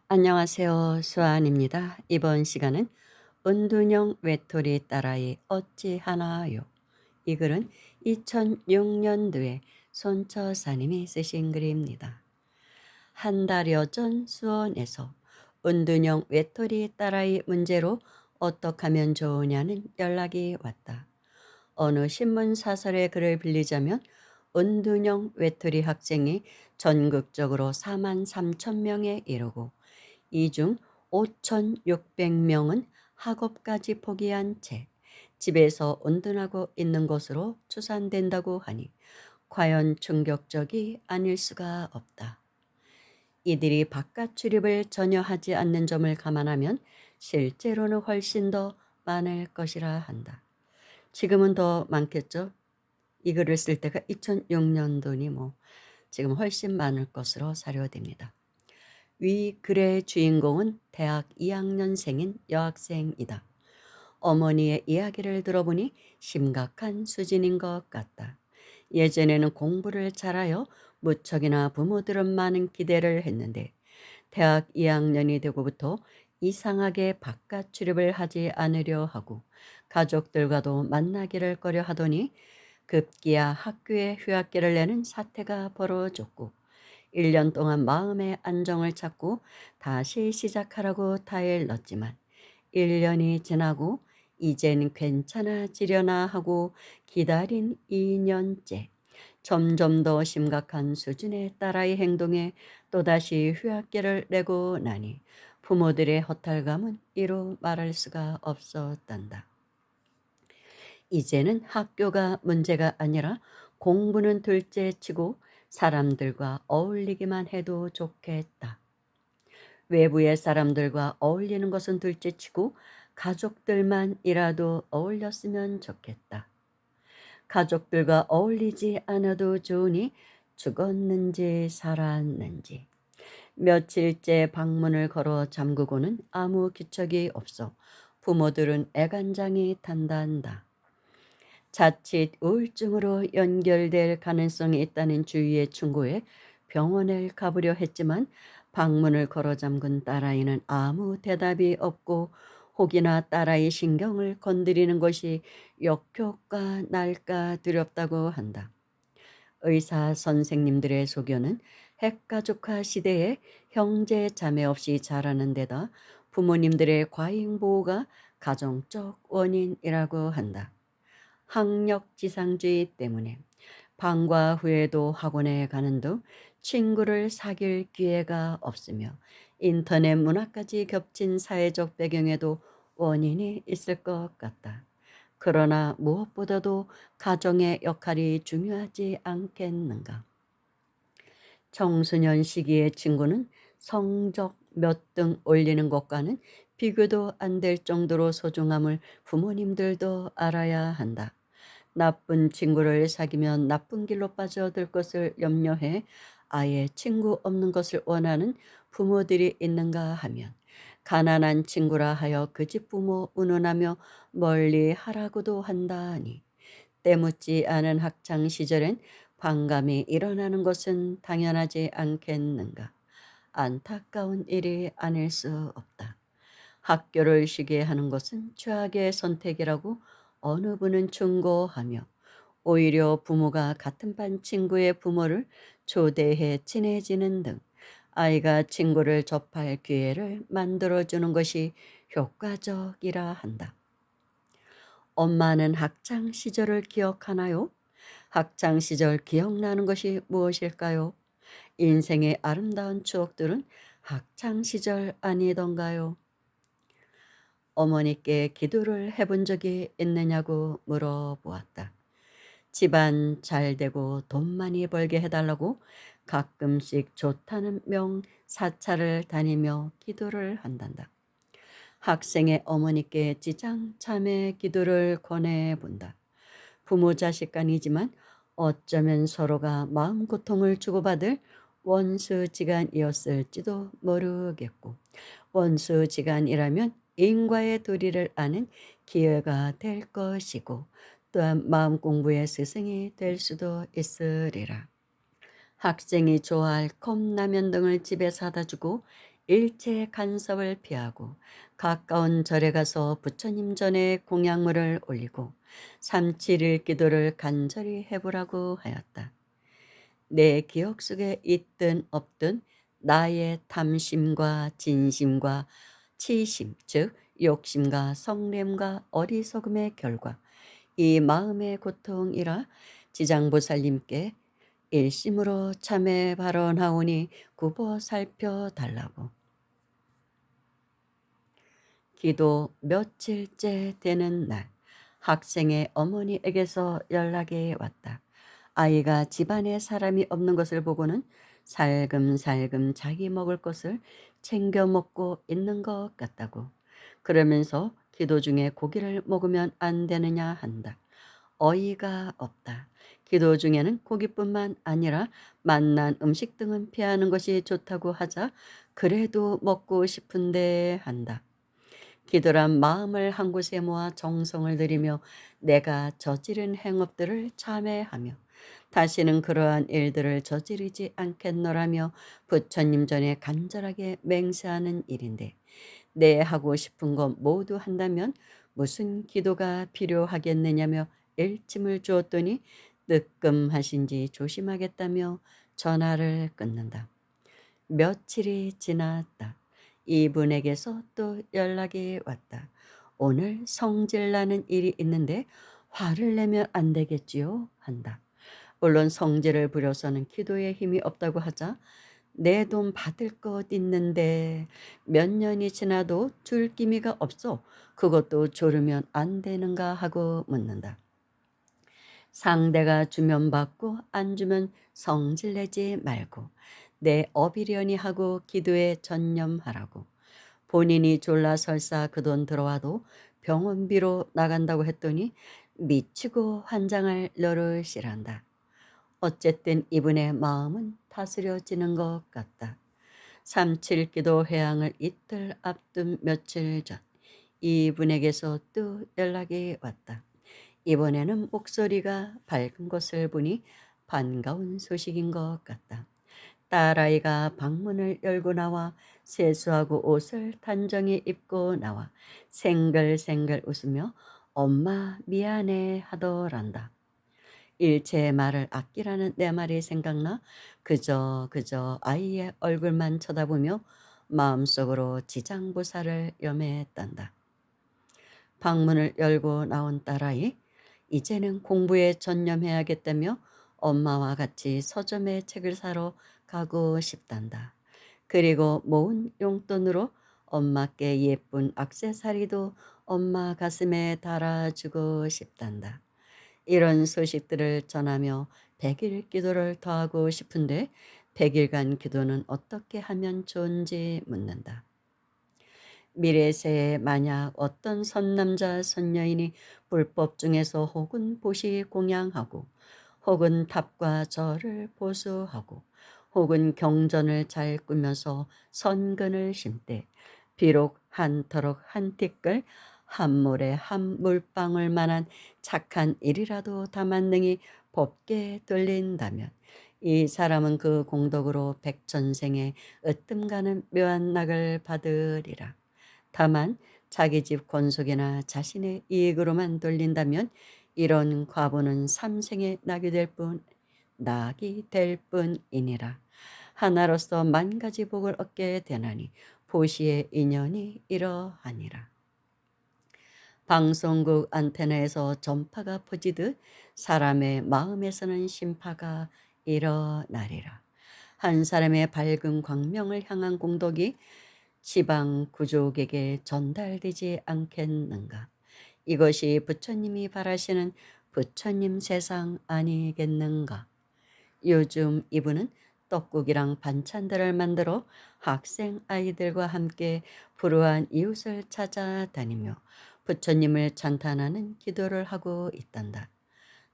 안녕하세요. 수아입니다. 이번 시간은 은둔형 외톨이 딸아이 어찌하나요? 이 글은 2006년도에 손처사님이 쓰신 글입니다. 한 달여 전 수원에서 은둔형 외톨이 딸아이 문제로 어떻게 하면 좋으냐는 연락이 왔다. 어느 신문 사설의 글을 빌리자면 은둔형 외톨이 학생이 전국적으로 4만 3천 명에 이르고 이 중 5,600명은 학업까지 포기한 채 집에서 은둔하고 있는 것으로 추산된다고 하니 과연 충격적이 아닐 수가 없다. 이들이 바깥 출입을 전혀 하지 않는 점을 감안하면 실제로는 훨씬 더 많을 것이라 한다. 지금은 더 많겠죠? 이 글을 쓸 때가 2006년도니 지금 훨씬 많을 것으로 사료됩니다. 위 글의 주인공은 대학 2학년생인 여학생이다. 어머니의 이야기를 들어보니 심각한 수준인 것 같다. 예전에는 공부를 잘하여 무척이나 부모들은 많은 기대를 했는데 대학 2학년이 되고부터 이상하게 바깥 출입을 하지 않으려 하고 가족들과도 만나기를 꺼려 하더니 급기야 학교에 휴학기를 내는 사태가 벌어졌고 1년 동안 마음의 안정을 찾고 다시 시작하라고 타일 넣었지만 1년이 지나고 이젠 괜찮아지려나 하고 기다린 2년째 점점 더 심각한 수준의 딸아이 행동에 또다시 휴학기를 내고 나니 부모들의 허탈감은 이루 말할 수가 없었단다. 이제는 학교가 문제가 아니라 공부는 둘째치고 사람들과 어울리기만 해도 좋겠다. 외부의 사람들과 어울리는 것은 둘째치고 가족들만이라도 어울렸으면 좋겠다. 가족들과 어울리지 않아도 좋으니 죽었는지 살았는지. 며칠째 방문을 걸어 잠그고는 아무 기척이 없어 부모들은 애간장이 탄단다. 자칫 우울증으로 연결될 가능성이 있다는 주위의 충고에 병원을 가보려 했지만 방문을 걸어 잠근 딸아이는 아무 대답이 없고 혹이나 딸아이 신경을 건드리는 것이 역효과 날까 두렵다고 한다. 의사 선생님들의 소견은 핵가족화 시대에 형제 자매 없이 자라는 데다 부모님들의 과잉보호가 가정적 원인이라고 한다. 학력지상주의 때문에 방과 후에도 학원에 가는 등 친구를 사귈 기회가 없으며 인터넷 문화까지 겹친 사회적 배경에도 원인이 있을 것 같다. 그러나 무엇보다도 가정의 역할이 중요하지 않겠는가. 청소년 시기의 친구는 성적 몇 등 올리는 것과는 비교도 안 될 정도로 소중함을 부모님들도 알아야 한다. 나쁜 친구를 사귀면 나쁜 길로 빠져들 것을 염려해 아예 친구 없는 것을 원하는 부모들이 있는가 하면 가난한 친구라 하여 그 집 부모 운운하며 멀리 하라고도 한다니 때묻지 않은 학창 시절엔 반감이 일어나는 것은 당연하지 않겠는가. 안타까운 일이 아닐 수 없다. 학교를 쉬게 하는 것은 최악의 선택이라고 어느 분은 충고하며 오히려 부모가 같은 반 친구의 부모를 초대해 친해지는 등 아이가 친구를 접할 기회를 만들어주는 것이 효과적이라 한다. 엄마는 학창 시절을 기억하나요? 학창 시절 기억나는 것이 무엇일까요? 인생의 아름다운 추억들은 학창 시절 아니던가요? 어머니께 기도를 해본 적이 있느냐고 물어보았다. 집안 잘 되고 돈 많이 벌게 해달라고 가끔씩 좋다는 명사찰을 다니며 기도를 한단다. 학생의 어머니께 지장참회 기도를 권해본다. 부모 자식 간이지만 어쩌면 서로가 마음 고통을 주고받을 원수지간이었을지도 모르겠고 원수지간이라면 인과의 도리를 아는 기회가 될 것이고 또한 마음 공부의 스승이 될 수도 있으리라. 학생이 좋아할 컵라면 등을 집에 사다 주고 일체 간섭을 피하고 가까운 절에 가서 부처님 전에 공양물을 올리고 3-7일 기도를 간절히 해보라고 하였다. 내 기억 속에 있든 없든 나의 탐심과 진심과 치심, 즉 욕심과 성냄과 어리석음의 결과, 이 마음의 고통이라 지장보살님께 일심으로 참회 발언하오니 굽어 살펴달라고. 기도 며칠째 되는 날, 학생의 어머니에게서 연락이 왔다. 아이가 집안에 사람이 없는 것을 보고는 살금살금 자기 먹을 것을 챙겨 먹고 있는 것 같다고. 그러면서 기도 중에 고기를 먹으면 안 되느냐 한다. 어이가 없다. 기도 중에는 고기뿐만 아니라 맛난 음식 등은 피하는 것이 좋다고 하자 그래도 먹고 싶은데 한다. 기도란 마음을 한 곳에 모아 정성을 들이며 내가 저지른 행업들을 참회하며 다시는 그러한 일들을 저지르지 않겠노라며 부처님 전에 간절하게 맹세하는 일인데, 내 하고 싶은 것 모두 한다면 무슨 기도가 필요하겠느냐며 일침을 주었더니 뜨끔하신지 조심하겠다며 전화를 끊는다. 며칠이 지났다. 이분에게서 또 연락이 왔다. 오늘 성질나는 일이 있는데 화를 내면 안 되겠지요? 한다. 물론 성질을 부려서는 기도에 힘이 없다고 하자 내 돈 받을 것 있는데 몇 년이 지나도 줄 기미가 없어. 그것도 조르면 안 되는가 하고 묻는다. 상대가 주면 받고 안 주면 성질내지 말고 내 업이려니 하고 기도에 전념하라고. 본인이 졸라 설사 그 돈 들어와도 병원비로 나간다고 했더니 미치고 환장할 노릇이란다. 어쨌든 이분의 마음은 다스려지는 것 같다. 3-7기도 회항을 이틀 앞둔 며칠 전 이분에게서 또 연락이 왔다. 이번에는 목소리가 밝은 것을 보니 반가운 소식인 것 같다. 딸아이가 방문을 열고 나와 세수하고 옷을 단정히 입고 나와 생글생글 웃으며 엄마 미안해 하더란다. 일체의 말을 아끼라는 내 말이 생각나 그저 아이의 얼굴만 쳐다보며 마음속으로 지장보살을 염했단다. 방문을 열고 나온 딸아이, 이제는 공부에 전념해야겠다며 엄마와 같이 서점에 책을 사러 가고 싶단다. 그리고 모은 용돈으로 엄마께 예쁜 액세서리도 엄마 가슴에 달아주고 싶단다. 이런 소식들을 전하며 100일 기도를 더 하고 싶은데 100일간 기도는 어떻게 하면 좋은지 묻는다. 미래세에 만약 어떤 선남자 선녀인이 불법 중에서 혹은 보시 공양하고 혹은 탑과 절을 보수하고 혹은 경전을 잘 꾸며서 선근을 심되 비록 한 터럭 한 티끌 한 모래 한 물방울 만한 착한 일이라도 다만능이 법게 돌린다면 이 사람은 그 공덕으로 백천생에 으뜸가는 묘한 낙을 받으리라. 다만 자기 집 권속이나 자신의 이익으로만 돌린다면 이런 과보는 삼생에 낙이 될 뿐이니라. 하나로서 만 가지 복을 얻게 되나니 보시의 인연이 이러하니라. 방송국 안테나에서 전파가 퍼지듯 사람의 마음에서는 심파가 일어나리라. 한 사람의 밝은 광명을 향한 공덕이 지방 구족에게 전달되지 않겠는가. 이것이 부처님이 바라시는 부처님 세상 아니겠는가. 요즘 이분은 떡국이랑 반찬들을 만들어 학생 아이들과 함께 불우한 이웃을 찾아다니며 부처님을 찬탄하는 기도를 하고 있단다.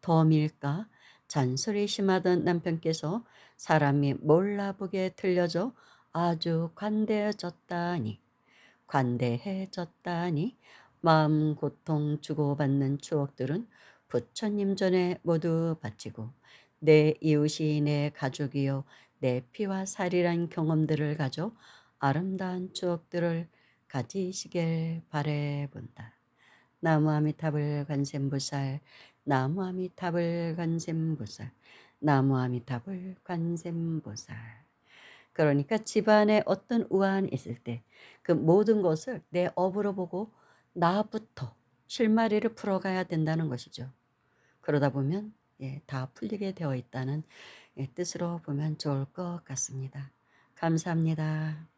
덤일까? 잔소리 심하던 남편께서 사람이 몰라보게 들려져 아주 관대해졌다니 마음 고통 주고받는 추억들은 부처님 전에 모두 바치고 내 이웃이 내 가족이요 내 피와 살이란 경험들을 가져 아름다운 추억들을 가지시길 바래본다. 나무아미타불 관세음보살, 나무아미타불 관세음보살, 나무아미타불 관세음보살. 그러니까 집안에 어떤 우환이 있을 때 그 모든 것을 내 업으로 보고 나부터 실마리를 풀어가야 된다는 것이죠. 그러다 보면 다 풀리게 되어 있다는 뜻으로 보면 좋을 것 같습니다. 감사합니다.